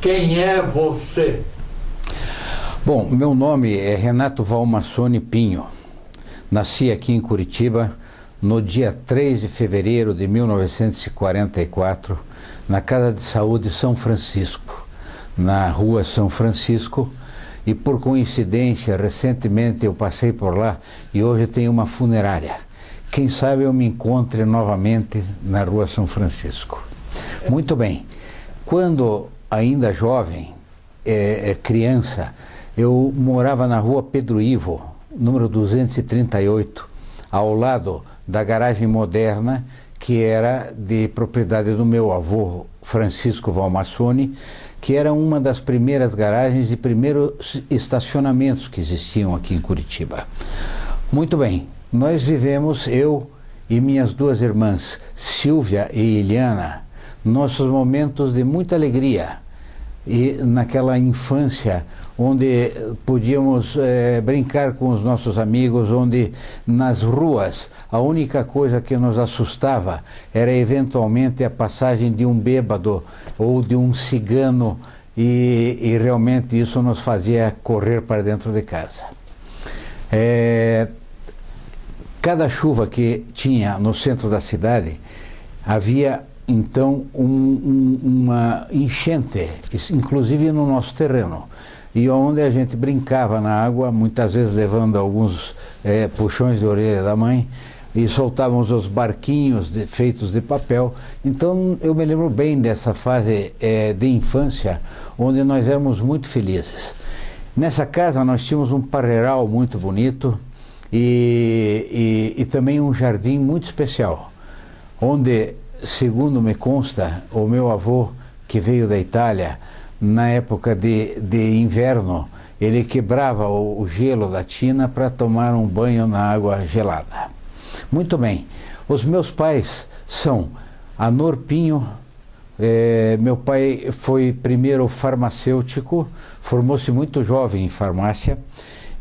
Quem é você? Bom, meu nome é Renato Valmassone Pinho. Nasci aqui em Curitiba no dia 3 de fevereiro de 1944, na Casa de Saúde São Francisco, na Rua São Francisco, e por coincidência, recentemente eu passei por lá e hoje tem uma funerária. Quem sabe eu me encontre novamente na Rua São Francisco. Muito bem, quando ainda jovem, criança, eu morava na Rua Pedro Ivo, número 238, ao lado da garagem moderna, que era de propriedade do meu avô Francisco Valmassone, que era uma das primeiras garagens e primeiros estacionamentos que existiam aqui em Curitiba. Muito bem, nós vivemos, eu e minhas duas irmãs, Silvia e Eliana, nossos momentos de muita alegria. E naquela infância onde podíamos brincar com os nossos amigos, onde nas ruas a única coisa que nos assustava era eventualmente a passagem de um bêbado ou de um cigano, e realmente isso nos fazia correr para dentro de casa. Cada chuva que tinha no centro da cidade, havia então uma enchente, inclusive no nosso terreno, e onde a gente brincava na água, muitas vezes levando alguns puxões de orelha da mãe, e soltávamos os barquinhos feitos de papel. Então eu me lembro bem dessa fase de infância, onde nós éramos muito felizes. Nessa casa nós tínhamos um parreiral muito bonito e também um jardim muito especial, onde, segundo me consta, o meu avô, que veio da Itália, na época de inverno, ele quebrava o gelo da tina para tomar um banho na água gelada. Muito bem, os meus pais são Anor Pinho. Meu pai foi primeiro farmacêutico, formou-se muito jovem em farmácia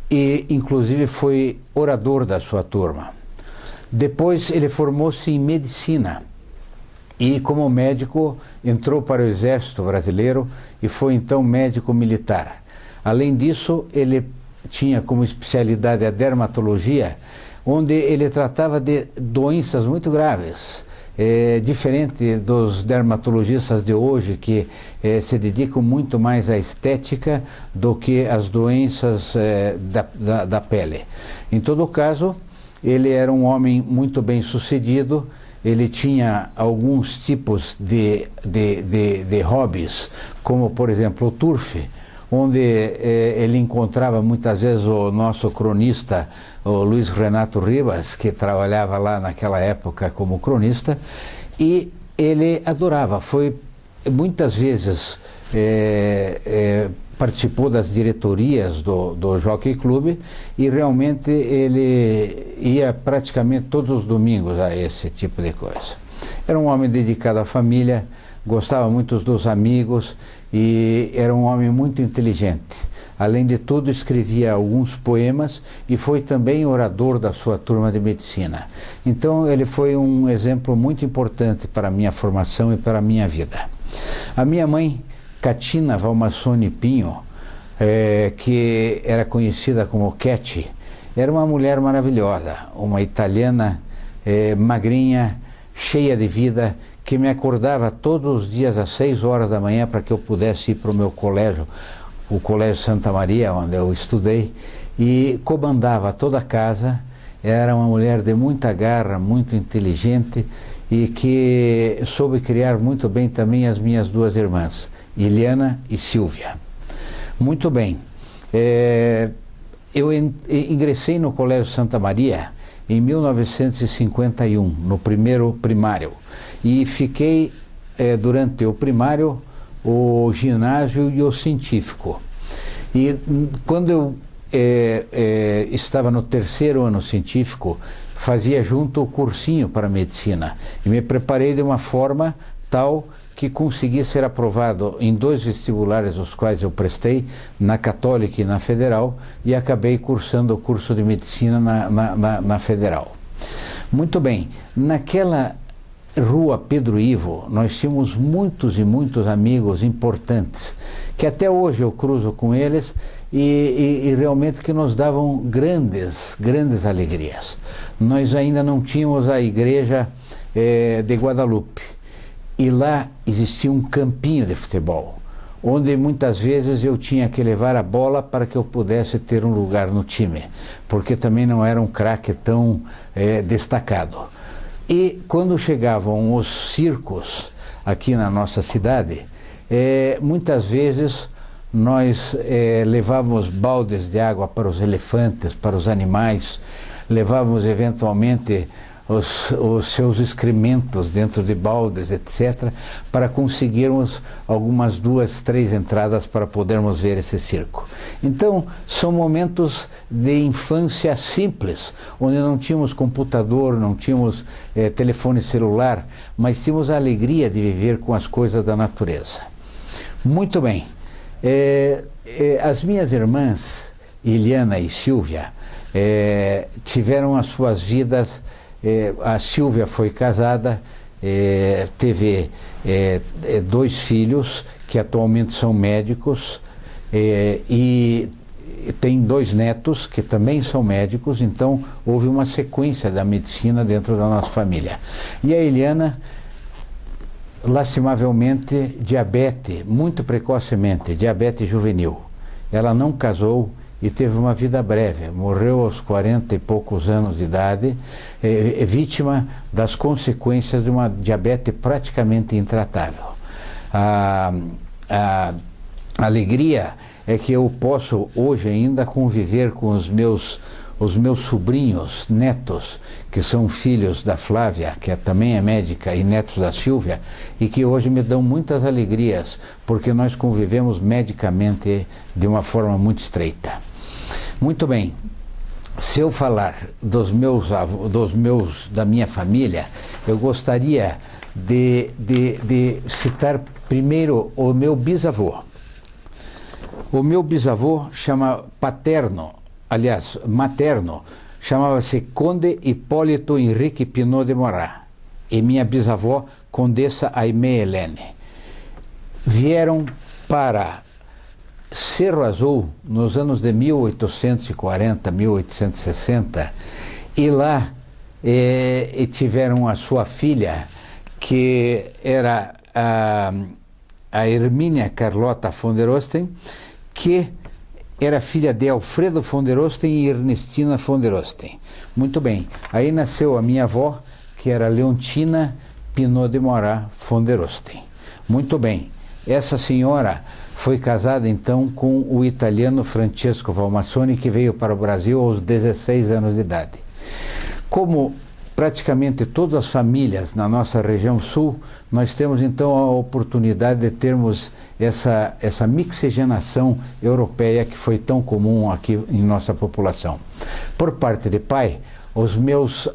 e inclusive foi orador da sua turma. Depois ele formou-se em medicina e, como médico, entrou para o Exército Brasileiro e foi então médico militar. Além disso, ele tinha como especialidade a dermatologia, onde ele tratava de doenças muito graves, diferente dos dermatologistas de hoje, que se dedicam muito mais à estética do que às doenças da pele. Em todo caso, ele era um homem muito bem sucedido. Ele tinha alguns tipos de hobbies, como por exemplo o turf, onde ele encontrava muitas vezes o nosso cronista, o Luiz Renato Ribas, que trabalhava lá naquela época como cronista, e ele adorava. Foi muitas vezes participou das diretorias do Jockey Club e realmente ele ia praticamente todos os domingos a esse tipo de coisa. Era um homem dedicado à família, gostava muito dos amigos e era um homem muito inteligente. Além de tudo, escrevia alguns poemas e foi também orador da sua turma de medicina. Então ele foi um exemplo muito importante para a minha formação e para a minha vida. A minha mãe, Catina Valmassone Pinho, que era conhecida como Cat, era uma mulher maravilhosa, uma italiana magrinha, cheia de vida, que me acordava todos os dias às 6 horas da manhã para que eu pudesse ir para o meu colégio, o Colégio Santa Maria, onde eu estudei, e comandava toda a casa. Era uma mulher de muita garra, muito inteligente e que soube criar muito bem também as minhas duas irmãs, Eliana e Silvia. Muito bem, eu ingressei no Colégio Santa Maria em 1951, no primeiro primário, e fiquei durante o primário, o ginásio e o científico. E quando eu estava no terceiro ano científico, fazia junto o cursinho para medicina e me preparei de uma forma tal que consegui ser aprovado em 2 vestibulares, os quais eu prestei, na Católica e na Federal, e acabei cursando o curso de medicina na Federal. Muito bem, naquela Rua Pedro Ivo, nós tínhamos muitos e muitos amigos importantes, que até hoje eu cruzo com eles e realmente que nos davam grandes alegrias. Nós ainda não tínhamos a igreja de Guadalupe, e lá existia um campinho de futebol, onde muitas vezes eu tinha que levar a bola para que eu pudesse ter um lugar no time, porque também não era um craque tão destacado. E quando chegavam os circos aqui na nossa cidade, muitas vezes nós levávamos baldes de água para os elefantes, para os animais, levávamos eventualmente os seus excrementos dentro de baldes, etc., para conseguirmos algumas 2, 3 entradas para podermos ver esse circo. Então, são momentos de infância simples, onde não tínhamos computador, não tínhamos telefone celular, mas tínhamos a alegria de viver com as coisas da natureza. Muito bem. As minhas irmãs, Iliana e Silvia, tiveram as suas vidas. A Silvia foi casada, teve 2 filhos que atualmente são médicos, e tem 2 netos que também são médicos, então houve uma sequência da medicina dentro da nossa família. E a Eliana, lastimavelmente, diabetes, muito precocemente, diabetes juvenil. Ela não casou e teve uma vida breve, morreu aos 40 e poucos anos de idade, vítima das consequências de uma diabetes praticamente intratável. A alegria é que eu posso hoje ainda conviver com os meus sobrinhos, netos, que são filhos da Flávia, que também é médica, e netos da Silvia, e que hoje me dão muitas alegrias, porque nós convivemos medicamente de uma forma muito estreita. Muito bem, se eu falar da minha família, eu gostaria de citar primeiro o meu bisavô. O meu bisavô materno, chamava-se Conde Hipólito Henrique Pinot de Morat, e minha bisavó, Condessa Aimée Helene. Vieram para Cerro Azul nos anos de 1840, 1860, e lá tiveram a sua filha, que era a Hermínia Carlota von der Osten, que era filha de Alfredo von der Osten e Ernestina von der Osten. Muito bem, aí nasceu a minha avó, que era Leontina Pinot de Morat von der Osten. Muito bem, essa senhora foi casada então com o italiano Francesco Valmassoni, que veio para o Brasil aos 16 anos de idade. Como praticamente todas as famílias na nossa região sul, nós temos então a oportunidade de termos essa mixigenação europeia que foi tão comum aqui em nossa população. Por parte de pai, os meus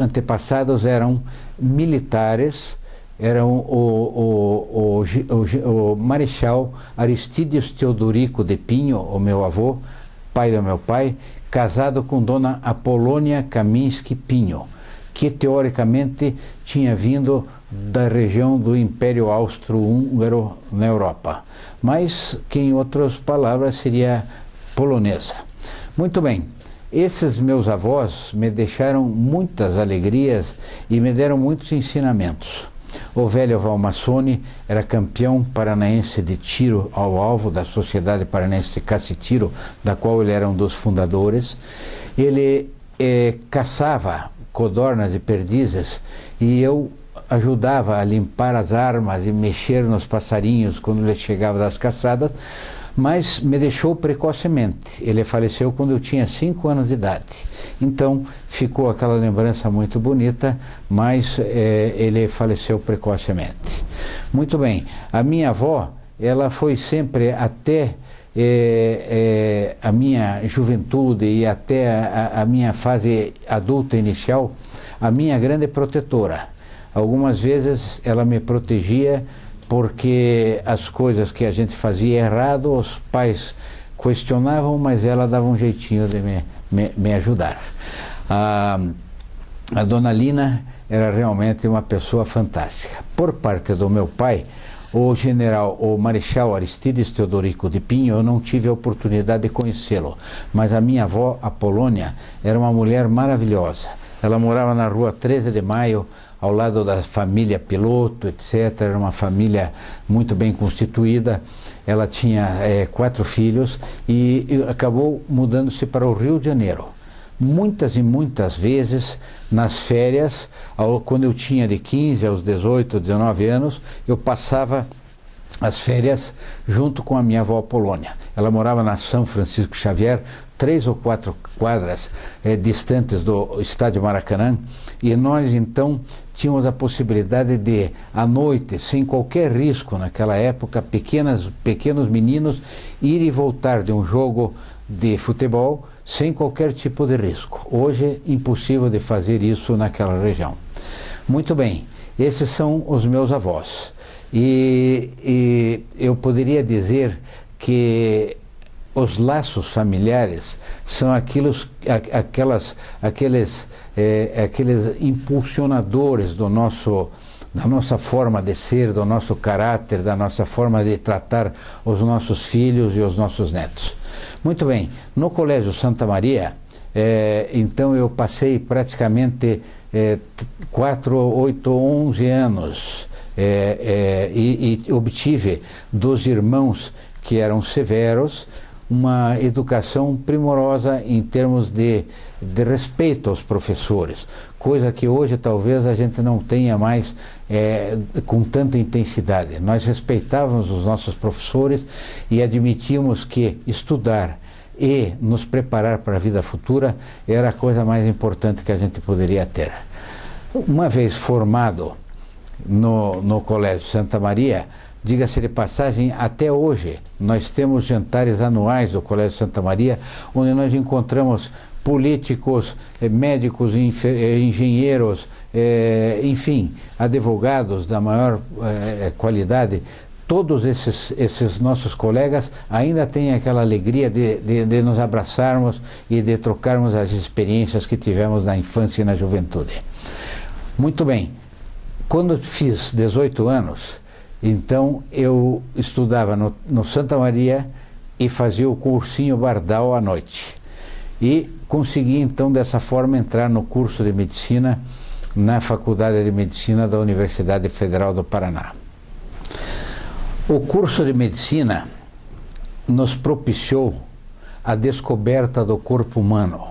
antepassados eram militares, eram o Marechal Aristides Teodorico de Pinho, o meu avô, pai do meu pai, casado com Dona Apolônia Kaminski Pinho, que teoricamente tinha vindo da região do Império Austro-Húngaro na Europa, mas que em outras palavras seria polonesa. Muito bem, esses meus avós me deixaram muitas alegrias e me deram muitos ensinamentos. O velho Valmassoni era campeão paranaense de tiro ao alvo da Sociedade Paranaense de Caça e Tiro, da qual ele era um dos fundadores. Ele caçava codornas e perdizes, e eu ajudava a limpar as armas e mexer nos passarinhos quando ele chegava das caçadas, mas me deixou precocemente. Ele faleceu quando eu tinha 5 anos de idade. Então ficou aquela lembrança muito bonita, mas ele faleceu precocemente. Muito bem, a minha avó, ela foi sempre até a minha juventude e até a minha fase adulta inicial, a minha grande protetora. Algumas vezes ela me protegia porque as coisas que a gente fazia errado, os pais questionavam, mas ela dava um jeitinho de me ajudar. A dona Lina era realmente uma pessoa fantástica. Por parte do meu pai, o Marechal Aristides Teodorico de Pinho, eu não tive a oportunidade de conhecê-lo, mas a minha avó, a Polônia, era uma mulher maravilhosa. Ela morava na rua 13 de Maio, ao lado da família Piloto, etc. Era uma família muito bem constituída. Ela tinha 4 filhos e acabou mudando-se para o Rio de Janeiro. Muitas e muitas vezes, nas férias, quando eu tinha de 15 aos 18, 19 anos, eu passava as férias junto com a minha avó Polônia. Ela morava na São Francisco Xavier, 3 ou 4 quadras distantes do estádio Maracanã, e nós então tínhamos a possibilidade de, à noite, sem qualquer risco naquela época, pequenos meninos, ir e voltar de um jogo de futebol sem qualquer tipo de risco. Hoje é impossível de fazer isso naquela região. Muito bem, esses são os meus avós. E eu poderia dizer que os laços familiares são aqueles impulsionadores da nossa forma de ser, do nosso caráter, da nossa forma de tratar os nossos filhos e os nossos netos. Muito bem, no Colégio Santa Maria, então eu passei praticamente 4, 8, 11 anos e obtive dos irmãos que eram severos uma educação primorosa em termos de respeito aos professores, coisa que hoje talvez a gente não tenha mais com tanta intensidade. Nós respeitávamos os nossos professores e admitíamos que estudar e nos preparar para a vida futura era a coisa mais importante que a gente poderia ter. Uma vez formado no Colégio Santa Maria, diga-se de passagem, até hoje nós temos jantares anuais do Colégio Santa Maria, onde nós encontramos políticos, médicos, engenheiros, enfim, advogados da maior qualidade. Todos esses nossos colegas ainda têm aquela alegria de nos abraçarmos e de trocarmos as experiências que tivemos na infância e na juventude. Muito bem, quando fiz 18 anos, então eu estudava no Santa Maria e fazia o cursinho Bardal à noite. E consegui então dessa forma entrar no curso de medicina na Faculdade de Medicina da Universidade Federal do Paraná. O curso de medicina nos propiciou a descoberta do corpo humano,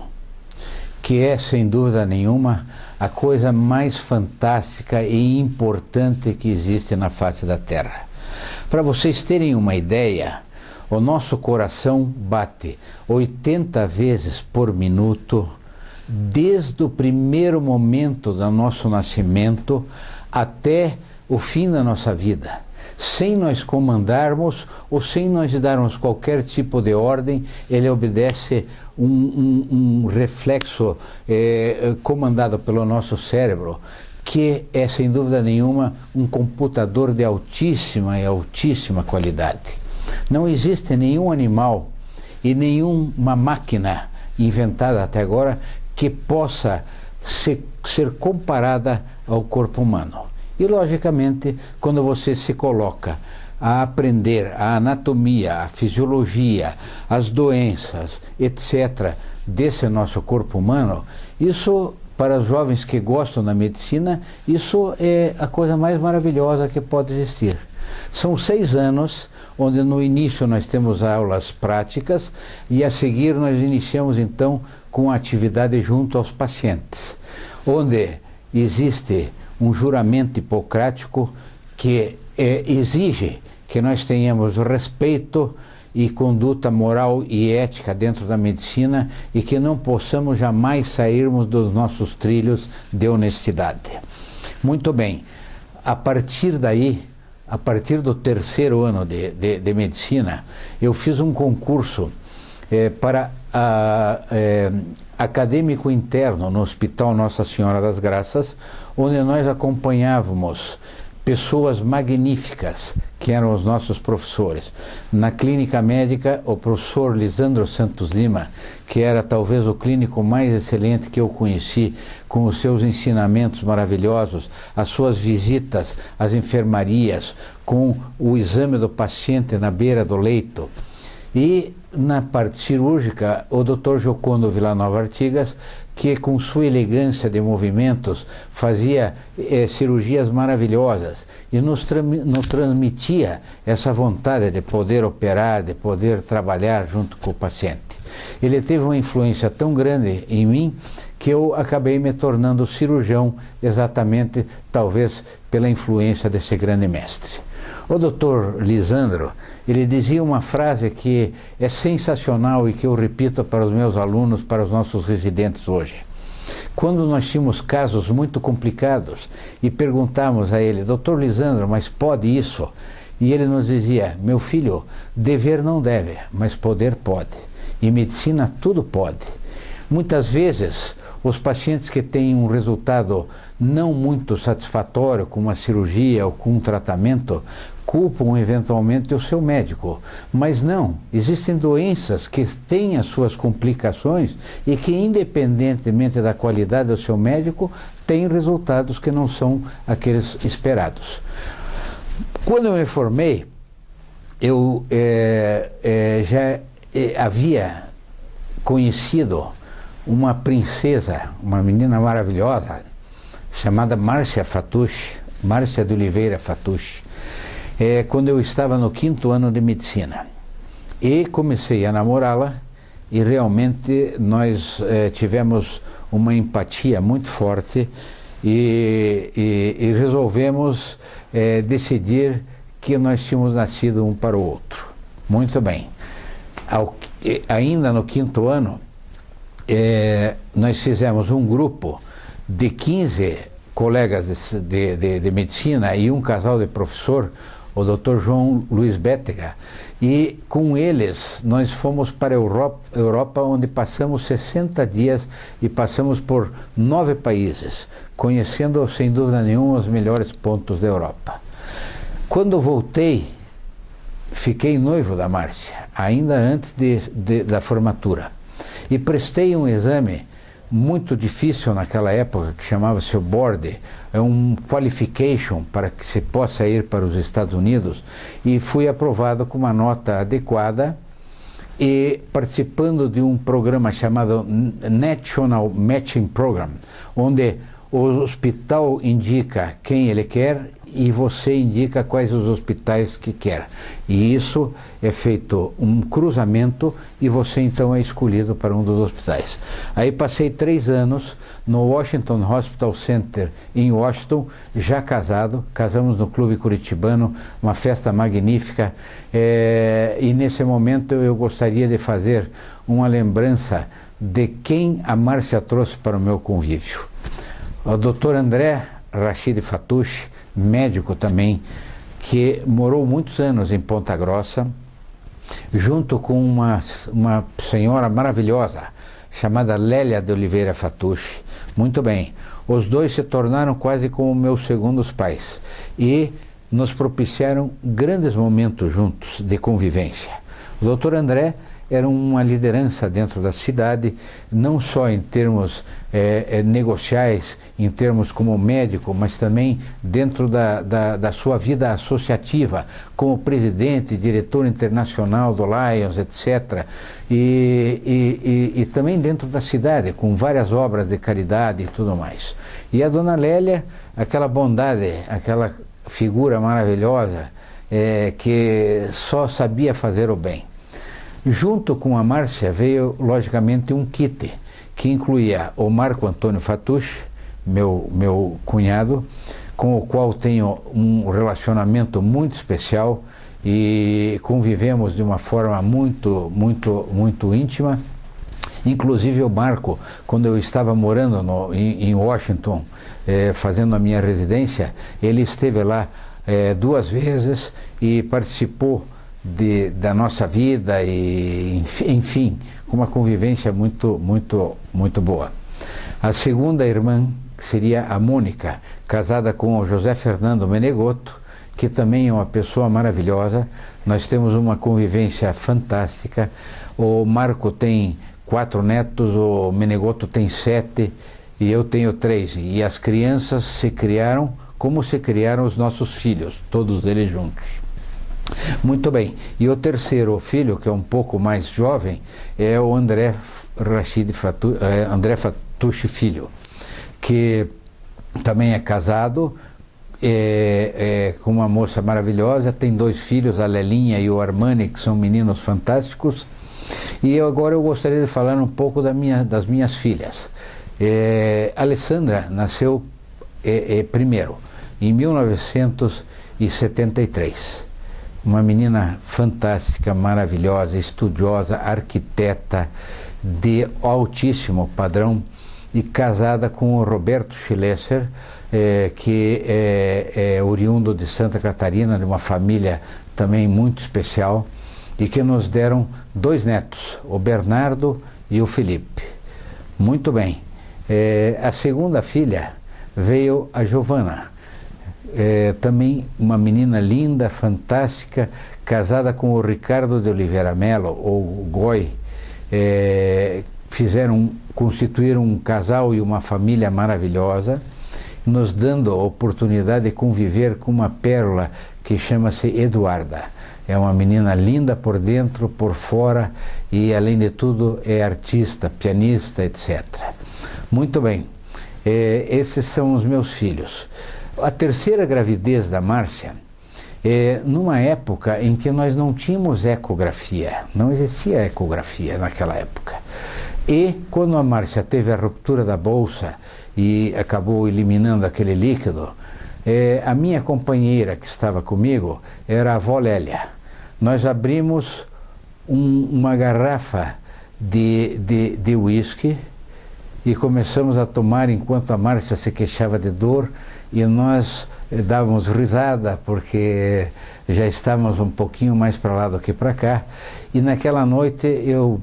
que é, sem dúvida nenhuma, a coisa mais fantástica e importante que existe na face da Terra. Para vocês terem uma ideia, o nosso coração bate 80 vezes por minuto, desde o primeiro momento do nosso nascimento até o fim da nossa vida. Sem nós comandarmos ou sem nós darmos qualquer tipo de ordem, ele obedece um reflexo comandado pelo nosso cérebro, que é, sem dúvida nenhuma, um computador de altíssima qualidade. Não existe nenhum animal e nenhuma máquina inventada até agora que possa ser comparada ao corpo humano. E, logicamente, quando você se coloca a aprender a anatomia, a fisiologia, as doenças, etc., desse nosso corpo humano, isso, para os jovens que gostam da medicina, isso é a coisa mais maravilhosa que pode existir. São 6 anos, onde no início nós temos aulas práticas e a seguir nós iniciamos então com a atividade junto aos pacientes, onde existe um juramento hipocrático que exige que nós tenhamos respeito e conduta moral e ética dentro da medicina e que não possamos jamais sairmos dos nossos trilhos de honestidade. Muito bem, a partir daí, a partir do 3º ano de medicina, eu fiz um concurso para acadêmico interno no Hospital Nossa Senhora das Graças, onde nós acompanhávamos pessoas magníficas, que eram os nossos professores. Na clínica médica, o professor Lisandro Santos Lima, que era talvez o clínico mais excelente que eu conheci, com os seus ensinamentos maravilhosos, as suas visitas às enfermarias, com o exame do paciente na beira do leito. E na parte cirúrgica, o Dr. Jocondo Villanova Artigas, que com sua elegância de movimentos fazia cirurgias maravilhosas e nos transmitia essa vontade de poder operar, de poder trabalhar junto com o paciente. Ele teve uma influência tão grande em mim que eu acabei me tornando cirurgião, exatamente, talvez, pela influência desse grande mestre. O doutor Lisandro, ele dizia uma frase que é sensacional e que eu repito para os meus alunos, para os nossos residentes hoje. Quando nós tínhamos casos muito complicados e perguntávamos a ele, doutor Lisandro, mas pode isso? E ele nos dizia, meu filho, dever não deve, mas poder pode. E medicina tudo pode. Muitas vezes, os pacientes que têm um resultado não muito satisfatório com uma cirurgia ou com um tratamento, culpam eventualmente o seu médico. Mas não, existem doenças que têm as suas complicações e que, independentemente da qualidade do seu médico, têm resultados que não são aqueles esperados. Quando eu me formei, eu já havia conhecido uma princesa, uma menina maravilhosa, chamada Márcia Fatouche, Márcia de Oliveira Fatouche, quando eu estava no 5º ano de medicina. E comecei a namorá-la e realmente nós tivemos uma empatia muito forte e resolvemos decidir que nós tínhamos nascido um para o outro. Muito bem. Ainda no 5º ano, nós fizemos um grupo de 15 colegas de medicina e um casal de professor, o Dr. João Luiz Bétega, e com eles nós fomos para a Europa, onde passamos 60 dias e passamos por 9 países, conhecendo sem dúvida nenhuma os melhores pontos da Europa. Quando voltei, fiquei noivo da Márcia, ainda antes da formatura, e prestei um exame muito difícil naquela época, que chamava-se o board, é um qualification para que se possa ir para os Estados Unidos, e fui aprovado com uma nota adequada e participando de um programa chamado National Matching Program, onde o hospital indica quem ele quer e você indica quais os hospitais que quer. E isso é feito um cruzamento e você então é escolhido para um dos hospitais. Aí passei 3 anos no Washington Hospital Center em Washington, já casado, casamos no Clube Curitibano, uma festa magnífica, e nesse momento eu gostaria de fazer uma lembrança de quem a Márcia trouxe para o meu convívio. O Dr. André Rachid Fatouche, médico também, que morou muitos anos em Ponta Grossa, junto com uma senhora maravilhosa, chamada Lélia de Oliveira Fatouche. Muito bem, os dois se tornaram quase como meus segundos pais e nos propiciaram grandes momentos juntos de convivência. O Dr. André era uma liderança dentro da cidade, não só em termos negociais, em termos como médico, mas também dentro da sua vida associativa, como presidente, diretor internacional do Lions, etc. E também dentro da cidade, com várias obras de caridade e tudo mais. E a dona Lélia, aquela bondade, aquela figura maravilhosa, que só sabia fazer o bem. Junto com a Márcia veio, logicamente, um kit, que incluía o Marco Antônio Fatouche, meu cunhado, com o qual tenho um relacionamento muito especial e convivemos de uma forma muito íntima. Inclusive o Marco, quando eu estava morando em Washington, fazendo a minha residência, ele esteve lá 2 vezes e participou da nossa vida e, enfim, com uma convivência muito boa. A segunda irmã, que seria a Mônica, casada com o José Fernando Menegotto, que também é uma pessoa maravilhosa. Nós temos uma convivência fantástica. O Marco tem 4 netos, o Menegotto tem 7 e eu tenho 3. E as crianças se criaram como se criaram os nossos filhos, todos eles juntos. Muito bem. E o terceiro filho, que é um pouco mais jovem, é o André Fattucci Filho, que também é casado, com uma moça maravilhosa, tem 2 filhos, a Lelinha e o Armani, que são meninos fantásticos. E agora eu gostaria de falar um pouco das minhas filhas. Alessandra nasceu primeiro, em 1973. Uma menina fantástica, maravilhosa, estudiosa, arquiteta de altíssimo padrão, e casada com o Roberto Schlesser, que é oriundo de Santa Catarina, de uma família também muito especial, e que nos deram 2 netos, o Bernardo e o Felipe. Muito bem. A segunda filha veio a Giovana, também uma menina linda, fantástica, casada com o Ricardo de Oliveira Melo, ou Goi. Constituíram um casal e uma família maravilhosa, nos dando a oportunidade de conviver com uma pérola que chama-se Eduarda. É uma menina linda por dentro, por fora, e além de tudo é artista, pianista, etc. Muito bem, esses são os meus filhos. A terceira gravidez da Márcia, numa época em que nós não tínhamos ecografia, não existia ecografia naquela época. E quando a Márcia teve a ruptura da bolsa e acabou eliminando aquele líquido, a minha companheira que estava comigo era a avó Lélia. Nós abrimos uma garrafa de uísque e começamos a tomar enquanto a Márcia se queixava de dor, e nós dávamos risada porque já estávamos um pouquinho mais para lá do que para cá. E naquela noite eu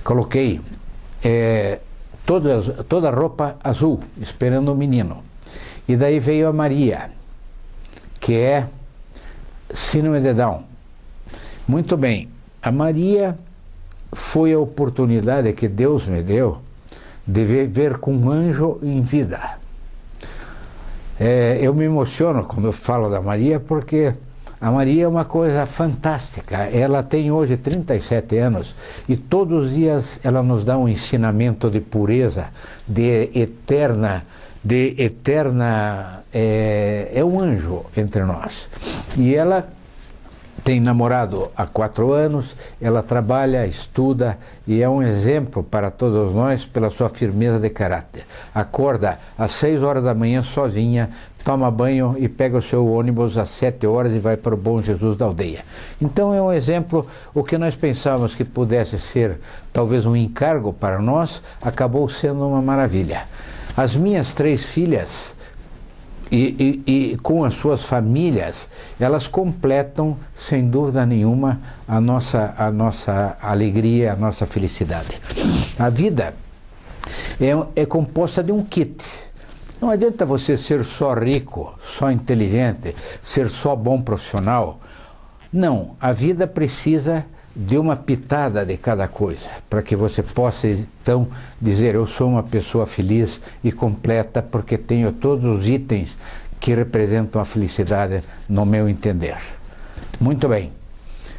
coloquei toda a roupa azul, esperando o menino. E daí veio a Maria, que é síndrome de Down. Muito bem, a Maria foi a oportunidade que Deus me deu de viver com um anjo em vida. Eu me emociono quando eu falo da Maria, porque a Maria é uma coisa fantástica. Ela tem hoje 37 anos e todos os dias ela nos dá um ensinamento de pureza, de eterna, é um anjo entre nós. E ela tem namorado há 4 anos, ela trabalha, estuda e é um exemplo para todos nós pela sua firmeza de caráter. Acorda às 6 horas da manhã sozinha, toma banho e pega o seu ônibus às 7 horas e vai para o Bom Jesus da Aldeia. Então é um exemplo. O que nós pensávamos que pudesse ser talvez um encargo para nós, acabou sendo uma maravilha. As minhas 3 filhas, e com as suas famílias, elas completam, sem dúvida nenhuma, a nossa alegria, a nossa felicidade. A vida é composta de um kit. Não adianta você ser só rico, só inteligente, ser só bom profissional. Não, a vida precisa de uma pitada de cada coisa, para que você possa então dizer: eu sou uma pessoa feliz e completa porque tenho todos os itens que representam a felicidade no meu entender. Muito bem,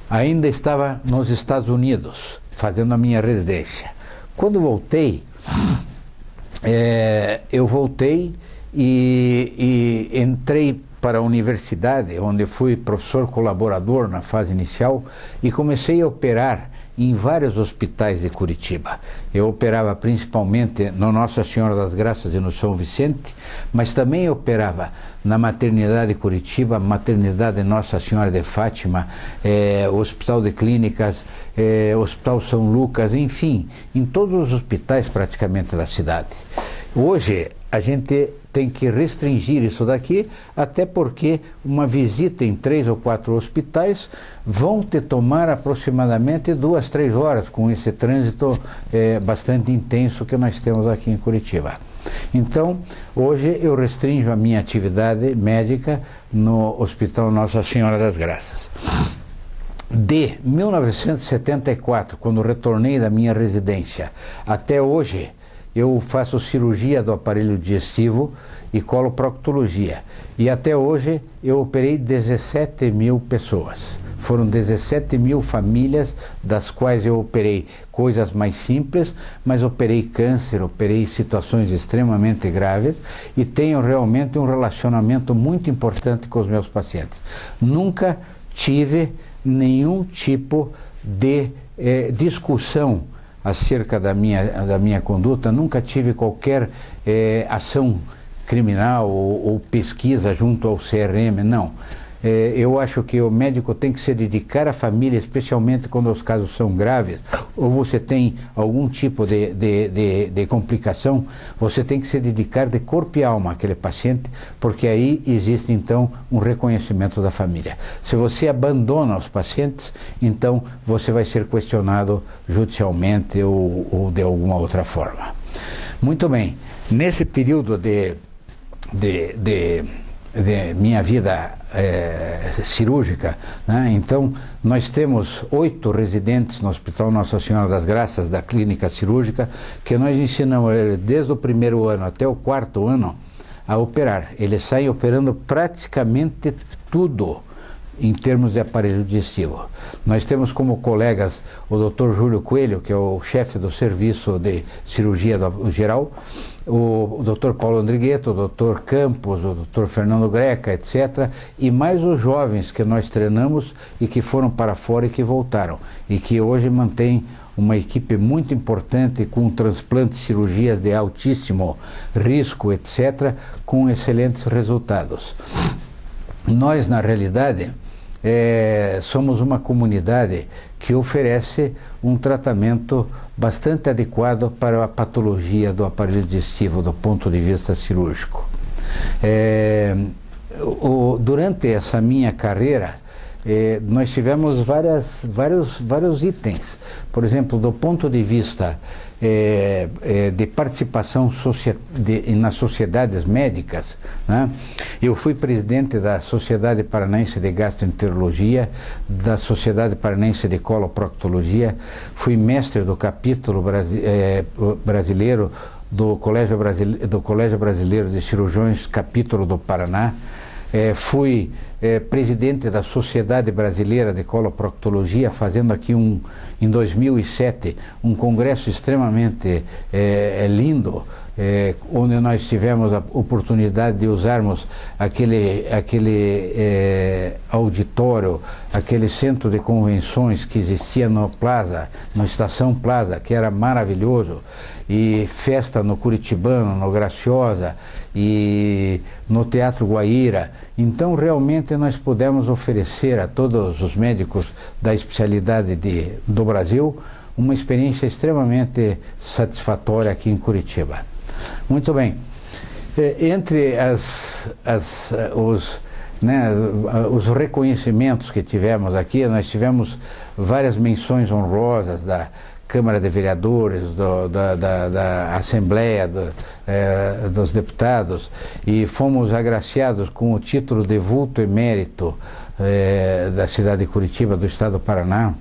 ainda estava nos Estados Unidos fazendo a minha residência. Quando voltei, eu voltei e entrei para a universidade, onde fui professor colaborador na fase inicial, e comecei a operar em vários hospitais de Curitiba. Eu operava principalmente no Nossa Senhora das Graças e no São Vicente, mas também operava na maternidade de Curitiba, maternidade Nossa Senhora de Fátima, Hospital de Clínicas, Hospital São Lucas, enfim, em todos os hospitais praticamente da cidade. Hoje a gente tem que restringir isso daqui, até porque uma visita em 3 ou 4 hospitais vão te tomar aproximadamente 2, 3 horas com esse trânsito bastante intenso que nós temos aqui em Curitiba. Então, hoje eu restringo a minha atividade médica no Hospital Nossa Senhora das Graças. De 1974, quando retornei da minha residência, até hoje, eu faço cirurgia do aparelho digestivo e coloproctologia. E até hoje eu operei 17 mil pessoas. Foram 17 mil famílias, das quais eu operei coisas mais simples, mas operei câncer, operei situações extremamente graves e tenho realmente um relacionamento muito importante com os meus pacientes. Nunca tive nenhum tipo de discussão acerca da minha conduta, nunca tive qualquer ação criminal ou pesquisa junto ao CRM, não. Eu acho que o médico tem que se dedicar à família, especialmente quando os casos são graves, ou você tem algum tipo de complicação, você tem que se dedicar de corpo e alma àquele paciente, porque aí existe então um reconhecimento da família. Se você abandona os pacientes, então você vai ser questionado judicialmente ou de alguma outra forma. Muito bem, nesse período de minha vida cirúrgica, né? Então nós temos 8 residentes no Hospital Nossa Senhora das Graças da clínica cirúrgica, que nós ensinamos eles desde o primeiro ano até o 4º ano a operar. Eles saem operando praticamente tudo em termos de aparelho digestivo. Nós temos como colegas o Dr. Júlio Coelho, que é o chefe do serviço de cirurgia geral, o Dr. Paulo Andrigueto, o Dr. Campos, o Dr. Fernando Greca, etc. E mais os jovens que nós treinamos e que foram para fora e que voltaram. E que hoje mantém uma equipe muito importante com transplantes, cirurgias de altíssimo risco, etc., com excelentes resultados. Nós, na realidade, somos uma comunidade que oferece um tratamento bastante adequado para a patologia do aparelho digestivo do ponto de vista cirúrgico. Durante essa minha carreira, nós tivemos vários itens. Por exemplo, do ponto de vista de participação nas sociedades médicas, né? Eu fui presidente da Sociedade Paranaense de Gastroenterologia, da Sociedade Paranaense de Coloproctologia, fui mestre do capítulo brasileiro do Colégio Brasileiro de Cirurgiões, capítulo do Paraná. Fui presidente da Sociedade Brasileira de Coloproctologia, fazendo aqui em 2007 um congresso extremamente lindo, onde nós tivemos a oportunidade de usarmos aquele auditório, aquele centro de convenções que existia no Estação Plaza, que era maravilhoso, e festa no Curitibano, no Graciosa e no Teatro Guaíra. Então realmente nós pudemos oferecer a todos os médicos da especialidade do Brasil uma experiência extremamente satisfatória aqui em Curitiba. Muito bem, entre os reconhecimentos que tivemos aqui, nós tivemos várias menções honrosas da Câmara de Vereadores, da Assembleia dos Deputados, e fomos agraciados com o título de vulto emérito da cidade de Curitiba, do estado do Paraná,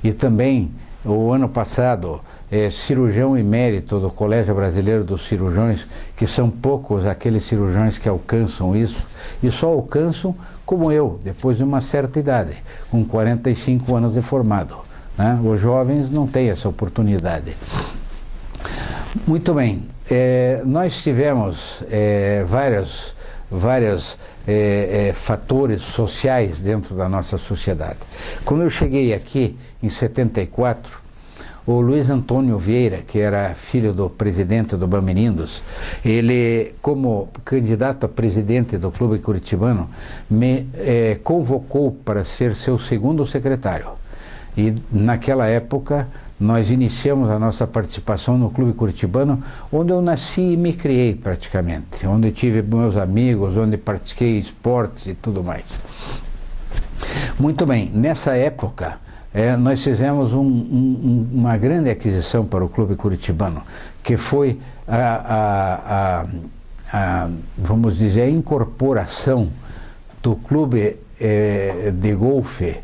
e também o ano passado cirurgião emérito do Colégio Brasileiro dos Cirurgiões, que são poucos aqueles cirurgiões que alcançam isso, e só alcançam como eu, depois de uma certa idade, com 45 anos de formado, né? Os jovens não têm essa oportunidade. Muito bem, nós tivemos vários fatores sociais dentro da nossa sociedade. Quando eu cheguei aqui em 74, o Luiz Antônio Vieira, que era filho do presidente do Bamirindos, ele, como candidato a presidente do Clube Curitibano, me convocou para ser seu segundo secretário. E naquela época nós iniciamos a nossa participação no Clube Curitibano, onde eu nasci e me criei praticamente, onde tive meus amigos, onde pratiquei esportes e tudo mais. Muito bem, nessa época nós fizemos uma grande aquisição para o clube curitibano, que foi vamos dizer, a incorporação do clube de golfe,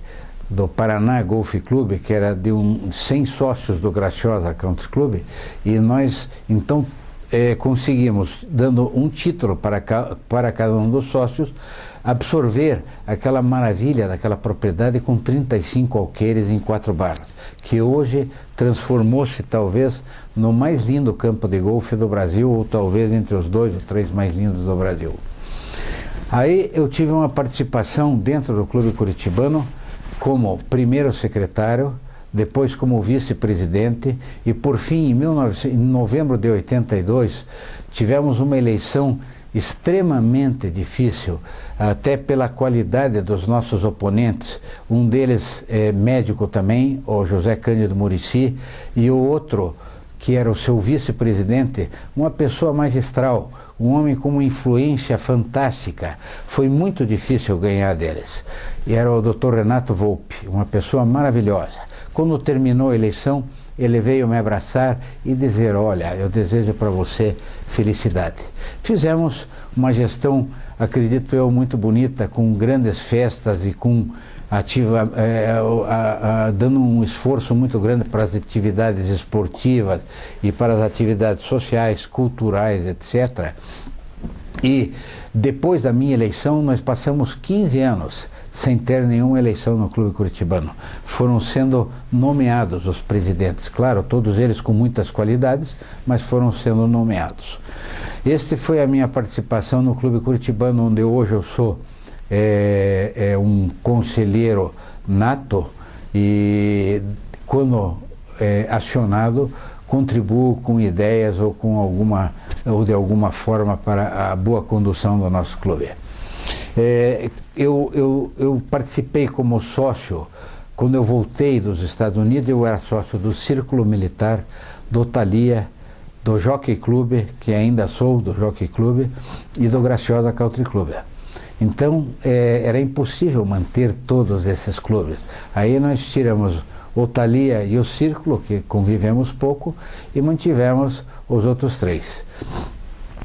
do Paraná Golfe Clube, que era de 100 sócios do Graciosa Country Club, e nós então conseguimos, dando um título para cada um dos sócios, absorver aquela maravilha daquela propriedade com 35 alqueires em 4 barras, que hoje transformou-se talvez no mais lindo campo de golfe do Brasil, ou talvez entre os 2 ou 3 mais lindos do Brasil. Aí eu tive uma participação dentro do clube curitibano como primeiro secretário, depois como vice-presidente, e por fim, em novembro de 82, tivemos uma eleição extremamente difícil, até pela qualidade dos nossos oponentes. Um deles é médico também, o José Cândido Muricy, e o outro, que era o seu vice-presidente, uma pessoa magistral, um homem com uma influência fantástica. Foi muito difícil ganhar deles. E era o Dr. Renato Volpe, uma pessoa maravilhosa. Quando terminou a eleição, ele veio me abraçar e dizer: olha, eu desejo para você felicidade. Fizemos uma gestão, acredito eu, muito bonita, com grandes festas e com dando um esforço muito grande para as atividades esportivas e para as atividades sociais, culturais, etc. E depois da minha eleição, nós passamos 15 anos sem ter nenhuma eleição no clube curitibano. Foram sendo nomeados os presidentes, claro, todos eles com muitas qualidades, mas foram sendo nomeados. Este foi a minha participação no clube curitibano, onde hoje eu sou um conselheiro nato, e quando acionado, contribuo com ideias ou de alguma forma para a boa condução do nosso clube. Eu participei como sócio, quando eu voltei dos Estados Unidos, eu era sócio do Círculo Militar, do Thalia, do Jockey Club, que ainda sou do Jockey Club, e do Graciosa Country Club. Então, era impossível manter todos esses clubes. Aí nós tiramos o Thalia e o Círculo, que convivemos pouco, e mantivemos os outros 3.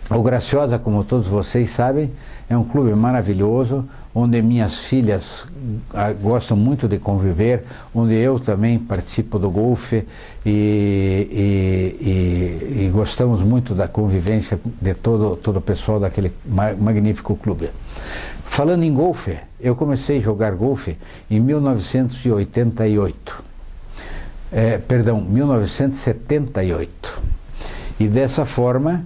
O Graciosa, como todos vocês sabem, é um clube maravilhoso, onde minhas filhas gostam muito de conviver, onde eu também participo do golfe e gostamos muito da convivência de todo o pessoal daquele magnífico clube. Falando em golfe, eu comecei a jogar golfe em 1978. 1978. E dessa forma,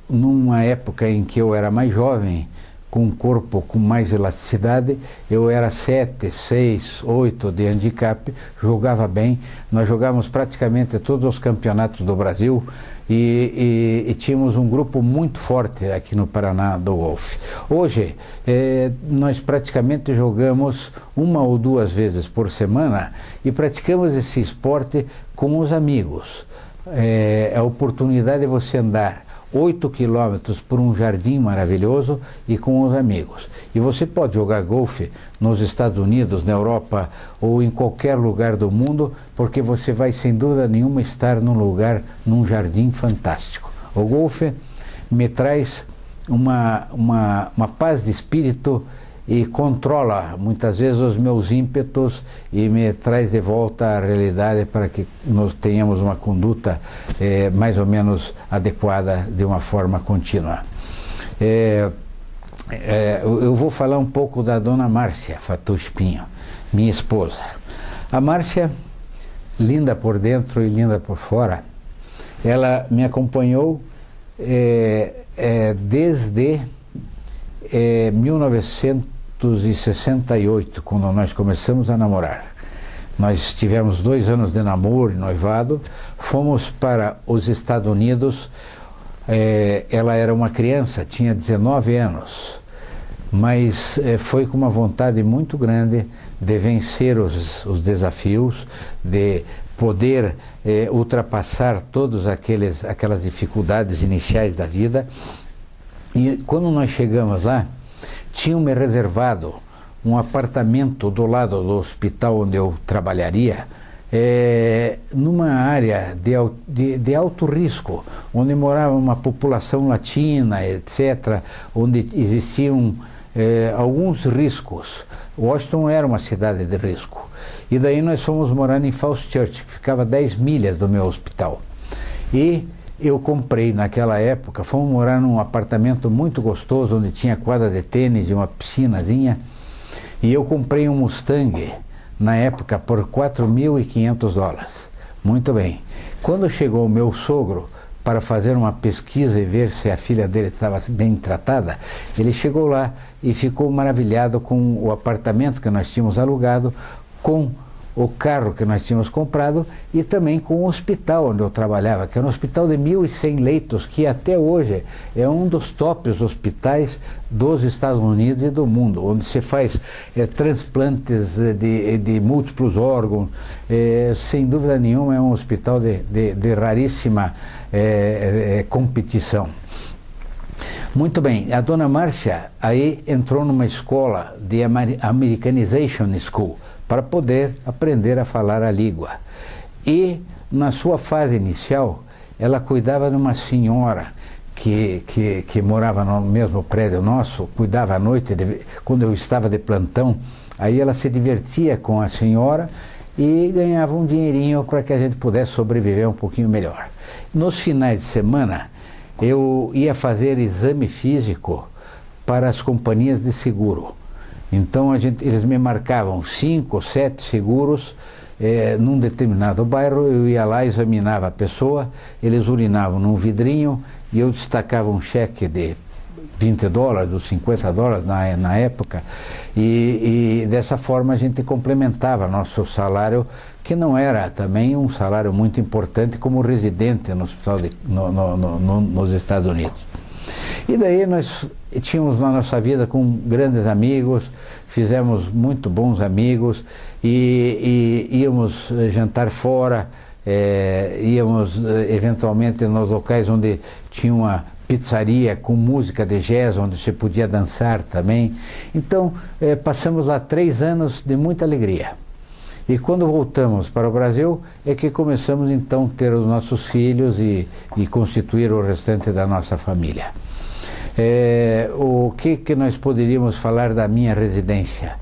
numa época em que eu era mais jovem, com um corpo com mais elasticidade, eu era 7, 6, 8 de handicap, jogava bem. Nós jogávamos praticamente todos os campeonatos do Brasil e tínhamos um grupo muito forte aqui no Paraná do golfe. Hoje, nós praticamente jogamos 1 ou 2 vezes por semana e praticamos esse esporte com os amigos. A oportunidade de você andar 8 quilômetros por um jardim maravilhoso e com os amigos. E você pode jogar golfe nos Estados Unidos, na Europa ou em qualquer lugar do mundo, porque você vai sem dúvida nenhuma estar num jardim fantástico. O golfe me traz uma paz de espírito e controla muitas vezes os meus ímpetos e me traz de volta à realidade para que nós tenhamos uma conduta mais ou menos adequada de uma forma contínua. Eu vou falar um pouco da dona Márcia Fatucci Pinho, minha esposa. A Márcia, linda por dentro e linda por fora, ela me acompanhou desde 1968, quando nós começamos a namorar. Nós tivemos 2 anos de namoro e noivado, fomos para os Estados Unidos. Ela era uma criança, tinha 19 anos, mas foi com uma vontade muito grande de vencer os desafios, de poder ultrapassar todas aquelas dificuldades iniciais da vida. E quando nós chegamos lá, tinham me reservado um apartamento do lado do hospital onde eu trabalharia, numa área de alto risco, onde morava uma população latina, etc., onde existiam alguns riscos. Washington era uma cidade de risco. E daí nós fomos morar em Falls Church, que ficava 10 milhas do meu hospital. E eu comprei naquela época, fomos morar num apartamento muito gostoso, onde tinha quadra de tênis e uma piscinazinha, e eu comprei um Mustang, na época, por $4.500. Muito bem. Quando chegou o meu sogro para fazer uma pesquisa e ver se a filha dele estava bem tratada, ele chegou lá e ficou maravilhado com o apartamento que nós tínhamos alugado, com o carro que nós tínhamos comprado e também com o hospital onde eu trabalhava, que era um hospital de 1.100 leitos, que até hoje é um dos tops hospitais dos Estados Unidos e do mundo, onde se faz transplantes de múltiplos órgãos. Sem dúvida nenhuma é um hospital de raríssima competição. Muito bem, a dona Márcia aí entrou numa escola de Americanization School, para poder aprender a falar a língua. E, na sua fase inicial, ela cuidava de uma senhora que morava no mesmo prédio nosso, cuidava à noite, quando eu estava de plantão, aí ela se divertia com a senhora e ganhava um dinheirinho para que a gente pudesse sobreviver um pouquinho melhor. Nos finais de semana, eu ia fazer exame físico para as companhias de seguro. Então eles me marcavam 5 ou 7 seguros num determinado bairro, eu ia lá, examinava a pessoa, eles urinavam num vidrinho e eu destacava um cheque de $20 ou $50 na época, e dessa forma a gente complementava nosso salário, que não era também um salário muito importante como residente no hospital nos Estados Unidos. E daí nós tínhamos na nossa vida com grandes amigos, fizemos muito bons amigos e íamos jantar fora, íamos eventualmente nos locais onde tinha uma pizzaria com música de jazz, onde se podia dançar também. Então passamos lá 3 anos de muita alegria. E quando voltamos para o Brasil é que começamos então a ter os nossos filhos e constituir o restante da nossa família. O que nós poderíamos falar da minha residência?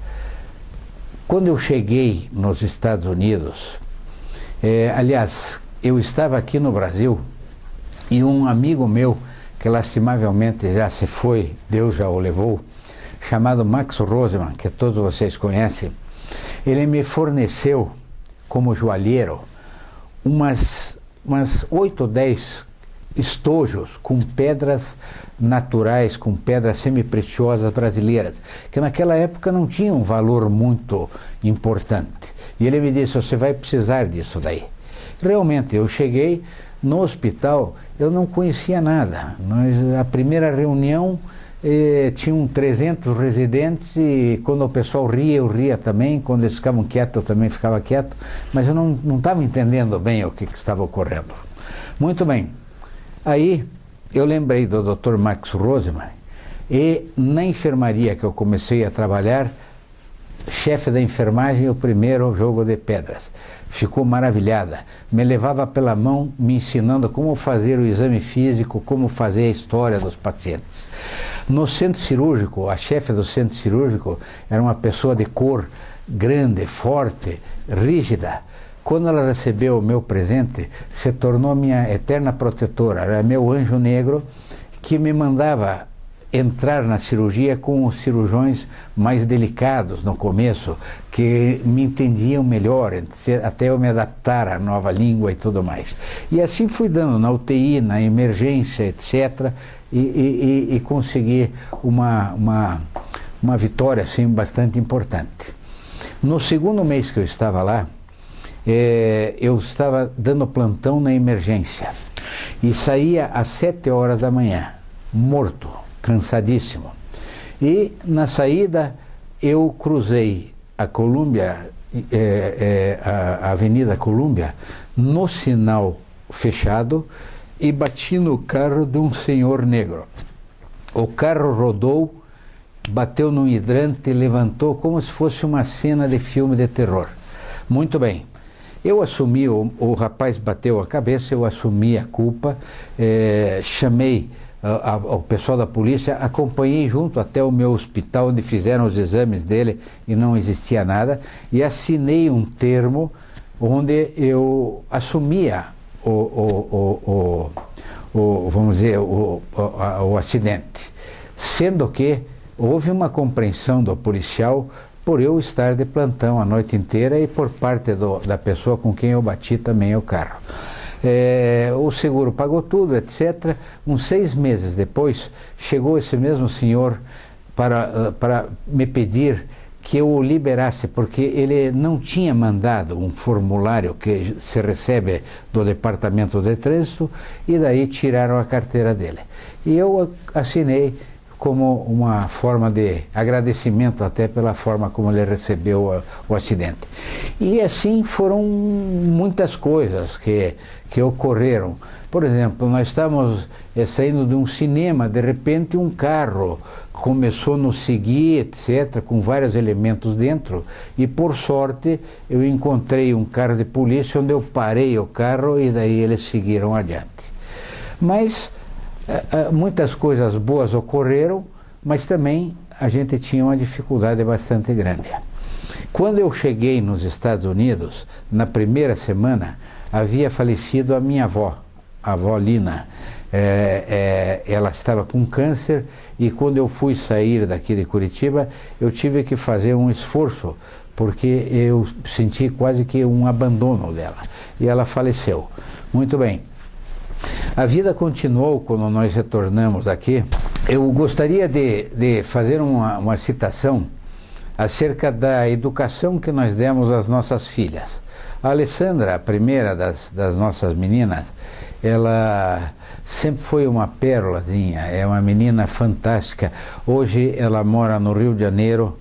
Quando eu cheguei nos Estados Unidos, aliás, eu estava aqui no Brasil e um amigo meu, que lastimavelmente já se foi, Deus já o levou, chamado Max Roseman, que todos vocês conhecem, ele me forneceu, como joalheiro, umas 8 ou 10 estojos com pedras naturais, com pedras semi-preciosas brasileiras, que naquela época não tinham um valor muito importante. E ele me disse, você vai precisar disso daí. Realmente, eu cheguei no hospital, eu não conhecia nada. A primeira reunião, tinham 300 residentes e quando o pessoal ria, eu ria também, quando eles ficavam quietos, eu também ficava quieto, mas eu não estava entendendo bem o que estava ocorrendo. Muito bem. Aí eu lembrei do Dr. Max Roseman e na enfermaria que eu comecei a trabalhar, chefe da enfermagem, o primeiro jogo de pedras. Ficou maravilhada, me levava pela mão, me ensinando como fazer o exame físico, como fazer a história dos pacientes. No centro cirúrgico, a chefe do centro cirúrgico era uma pessoa de cor grande, forte, rígida. Quando ela recebeu o meu presente, se tornou minha eterna protetora, era meu anjo negro, que me mandava entrar na cirurgia com os cirurgiões mais delicados no começo, que me entendiam melhor, até eu me adaptar à nova língua e tudo mais. E assim fui dando na UTI, na emergência, etc., e consegui uma vitória assim, bastante importante. No segundo mês que eu estava lá, eu estava dando plantão na emergência e saía às 7 horas da manhã, morto, cansadíssimo. E na saída eu cruzei a Colômbia, a Avenida Colômbia, no sinal fechado e bati no carro de um senhor negro. O carro rodou bateu num hidrante e levantou como se fosse uma cena de filme de terror. Muito bem. Eu assumi, o rapaz bateu a cabeça, eu assumi a culpa, chamei o pessoal da polícia, acompanhei junto até o meu hospital onde fizeram os exames dele e não existia nada, e assinei um termo onde eu assumia vamos dizer, o acidente, sendo que houve uma compreensão do policial por eu estar de plantão a noite inteira e por parte da pessoa com quem eu bati também o carro. O seguro pagou tudo, etc. Uns 6 meses depois, chegou esse mesmo senhor para me pedir que eu o liberasse, porque ele não tinha mandado um formulário que se recebe do Departamento de Trânsito, e daí tiraram a carteira dele. E eu assinei como uma forma de agradecimento até pela forma como ele recebeu o acidente. E assim foram muitas coisas que ocorreram. Por exemplo, nós estávamos saindo de um cinema, de repente um carro começou a nos seguir, etc., com vários elementos dentro, e por sorte eu encontrei um carro de polícia onde eu parei o carro e daí eles seguiram adiante. Mas muitas coisas boas ocorreram, mas também a gente tinha uma dificuldade bastante grande. Quando eu cheguei nos Estados Unidos, na primeira semana, havia falecido a minha avó, a avó Lina. Ela estava com câncer, e quando eu fui sair daqui de Curitiba, eu tive que fazer um esforço, porque eu senti quase que um abandono dela, e ela faleceu. Muito bem. A vida continuou quando nós retornamos aqui. Eu gostaria de fazer uma citação acerca da educação que nós demos às nossas filhas. A Alessandra, a primeira das nossas meninas, ela sempre foi uma pérolazinha, é uma menina fantástica. Hoje ela mora no Rio de Janeiro,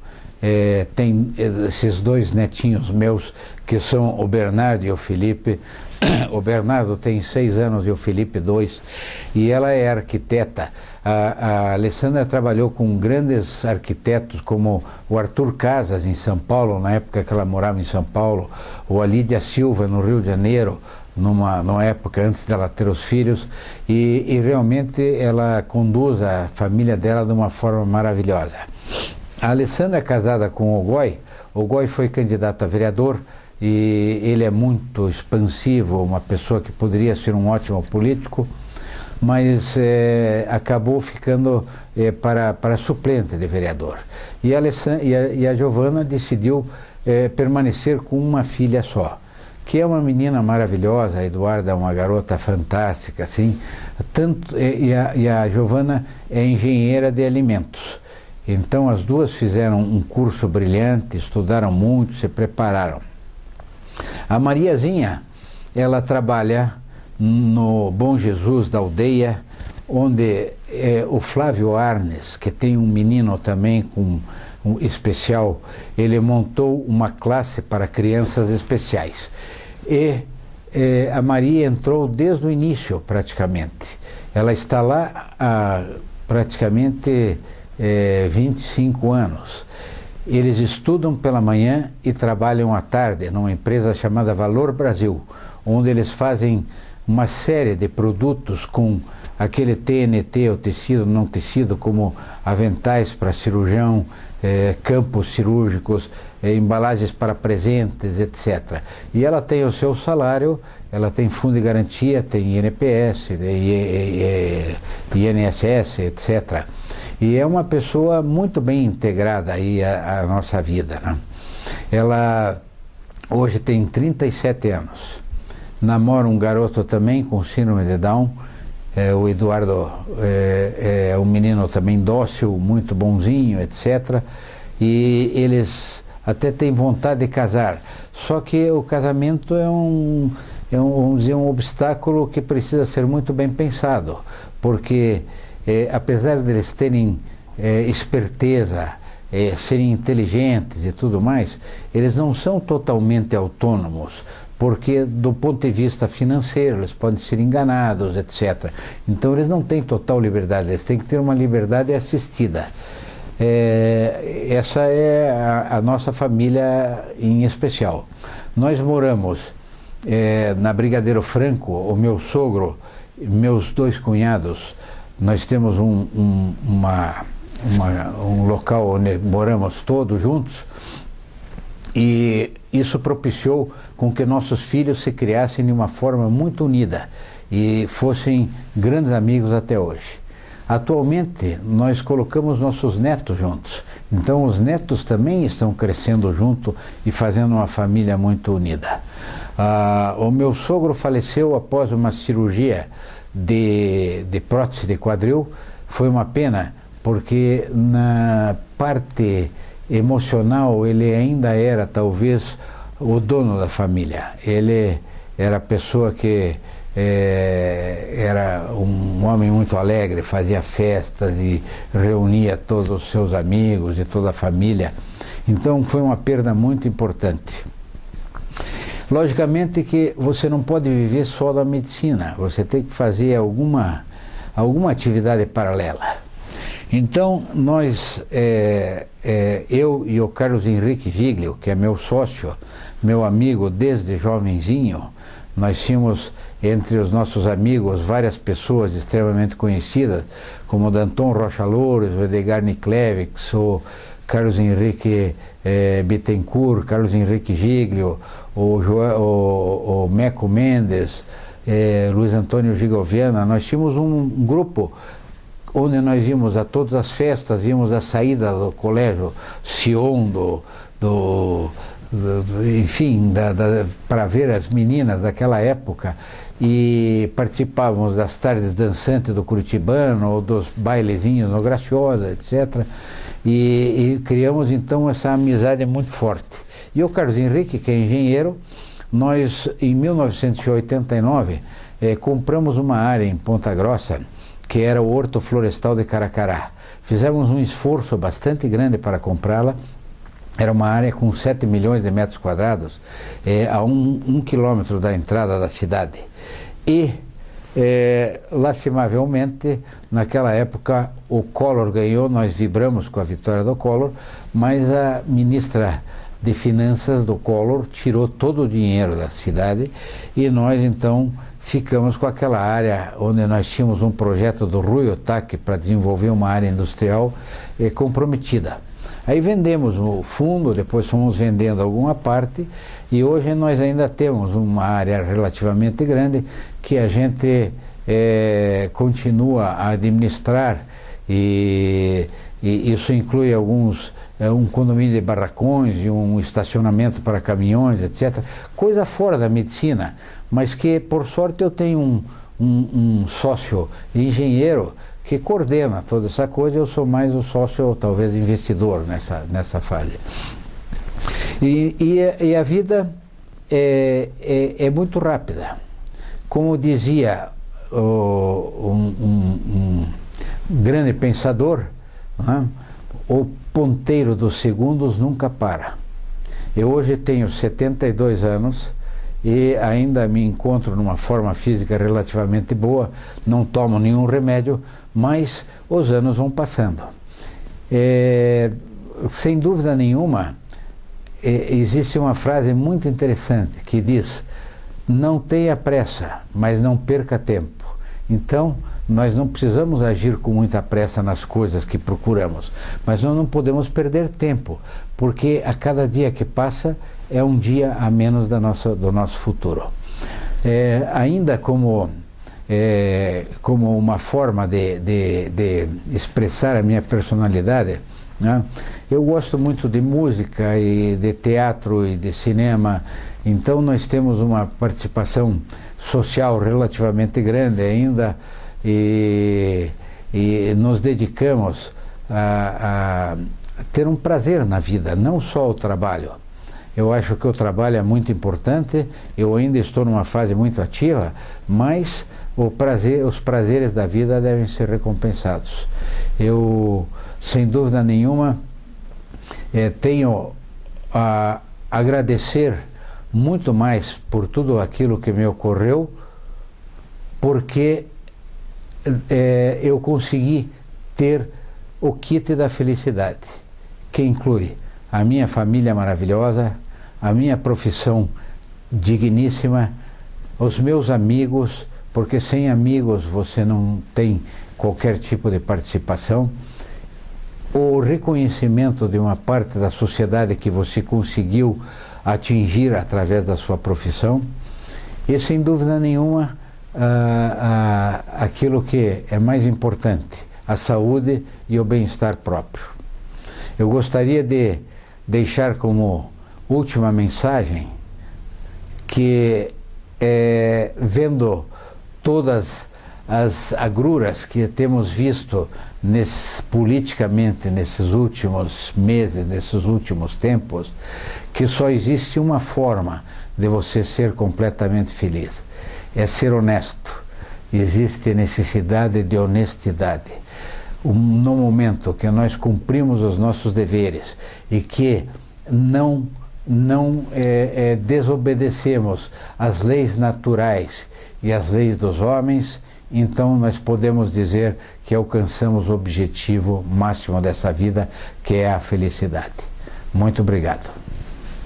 tem esses 2 netinhos meus, que são o Bernardo e o Felipe. O Bernardo tem 6 anos e o Felipe 2, e ela é arquiteta. A Alessandra trabalhou com grandes arquitetos como o Arthur Casas em São Paulo, na época que ela morava em São Paulo, ou a Lídia Silva no Rio de Janeiro, numa época antes dela ter os filhos, e realmente ela conduz a família dela de uma forma maravilhosa. A Alessandra é casada com o Goi foi candidato a vereador, e ele é muito expansivo, uma pessoa que poderia ser um ótimo político, mas acabou ficando para suplente de vereador. E a Giovana decidiu permanecer com uma filha só, que é uma menina maravilhosa. A Eduarda é uma garota fantástica, assim, e a Giovana é engenheira de alimentos. Então as duas fizeram um curso brilhante, estudaram muito, se prepararam. A Mariazinha, ela trabalha no Bom Jesus da Aldeia, onde o Flávio Arnes, que tem um menino também especial, ele montou uma classe para crianças especiais. E a Maria entrou desde o início, praticamente. Ela está lá há praticamente 25 anos. Eles estudam pela manhã e trabalham à tarde numa empresa chamada Valor Brasil, onde eles fazem uma série de produtos com aquele TNT, o tecido não tecido, como aventais para cirurgião, campos cirúrgicos, embalagens para presentes, etc. E ela tem o seu salário, ela tem fundo de garantia, tem INPS, INSS, etc. E é uma pessoa muito bem integrada aí à nossa vida, né? Ela hoje tem 37 anos, namora um garoto também com síndrome de Down. O Eduardo é um menino também dócil, muito bonzinho, etc. E eles até têm vontade de casar, só que o casamento vamos dizer, um obstáculo que precisa ser muito bem pensado, porque apesar de eles terem esperteza, serem inteligentes e tudo mais, eles não são totalmente autônomos, porque do ponto de vista financeiro eles podem ser enganados, etc. Então eles não têm total liberdade, eles têm que ter uma liberdade assistida. Essa é a nossa família em especial. Nós moramos na Brigadeiro Franco, o meu sogro, meus dois cunhados, nós temos um local onde moramos todos juntos, e isso propiciou com que nossos filhos se criassem de uma forma muito unida e fossem grandes amigos até hoje. Atualmente, nós colocamos nossos netos juntos, então os netos também estão crescendo junto e fazendo uma família muito unida. O meu sogro faleceu após uma cirurgia de prótese de quadril. Foi uma pena, porque na parte emocional ele ainda era talvez o dono da família. Ele era a pessoa que era um homem muito alegre, fazia festas e reunia todos os seus amigos e toda a família. Então foi uma perda muito importante. Logicamente que você não pode viver só da medicina, você tem que fazer alguma atividade paralela. Então nós, eu e o Carlos Henrique Giglio, que é meu sócio, meu amigo desde jovenzinho, nós tínhamos entre os nossos amigos várias pessoas extremamente conhecidas, como o Danton Rocha Loures, o Edgar Niklevix, o Carlos Henrique Bittencourt, Carlos Henrique Giglio, o Meco Mendes, Luiz Antônio Gigoviana. Nós tínhamos um grupo onde nós íamos a todas as festas, íamos à saída do colégio Sion, enfim, para ver as meninas daquela época, e participávamos das tardes dançantes do Curitibano, ou dos bailezinhos no Graciosa, etc. E criamos então essa amizade muito forte. E o Carlos Henrique, que é engenheiro, nós em 1989 compramos uma área em Ponta Grossa, que era o Horto Florestal de Caracará. Fizemos um esforço bastante grande para comprá-la. Era uma área com 7 milhões de metros quadrados, a um quilômetro da entrada da cidade. E, lastimavelmente, naquela época, o Collor ganhou, nós vibramos com a vitória do Collor, mas a ministra de Finanças do Collor tirou todo o dinheiro da cidade, e nós, então, ficamos com aquela área onde nós tínhamos um projeto do Rui Otaki para desenvolver uma área industrial comprometida. Aí vendemos o fundo, depois fomos vendendo alguma parte, e hoje nós ainda temos uma área relativamente grande que a gente continua a administrar, e isso inclui um condomínio de barracões e um estacionamento para caminhões, etc. Coisa fora da medicina, mas que por sorte eu tenho um sócio engenheiro que coordena toda essa coisa. Eu sou mais o sócio, talvez investidor nessa fase. E a vida é muito rápida. Como dizia um grande pensador, né? O ponteiro dos segundos nunca para. Eu hoje tenho 72 anos e ainda me encontro numa forma física relativamente boa, não tomo nenhum remédio, mas os anos vão passando. Sem dúvida nenhuma, existe uma frase muito interessante que diz: não tenha pressa, mas não perca tempo. Então, nós não precisamos agir com muita pressa nas coisas que procuramos, mas nós não podemos perder tempo, porque a cada dia que passa é um dia a menos do nosso futuro. Ainda como uma forma de expressar a minha personalidade, né? Eu gosto muito de música e de teatro e de cinema, então nós temos uma participação social relativamente grande ainda, e nos dedicamos a ter um prazer na vida, não só o trabalho. Eu acho que o trabalho é muito importante, eu ainda estou numa fase muito ativa, mas os prazeres da vida devem ser recompensados. Eu, sem dúvida nenhuma, tenho a agradecer muito mais por tudo aquilo que me ocorreu, porque eu consegui ter o kit da felicidade, que inclui a minha família maravilhosa, a minha profissão digníssima, os meus amigos, porque sem amigos você não tem qualquer tipo de participação, o reconhecimento de uma parte da sociedade que você conseguiu atingir através da sua profissão e, sem dúvida nenhuma, aquilo que é mais importante, a saúde e o bem-estar próprio. Eu gostaria de deixar como última mensagem que, vendo todas as agruras que temos visto politicamente nesses últimos meses, nesses últimos tempos, que só existe uma forma de você ser completamente feliz, é ser honesto. Existe necessidade de honestidade. No momento que nós cumprimos os nossos deveres e que não desobedecemos às leis naturais e às leis dos homens, então nós podemos dizer que alcançamos o objetivo máximo dessa vida, que é a felicidade. Muito obrigado.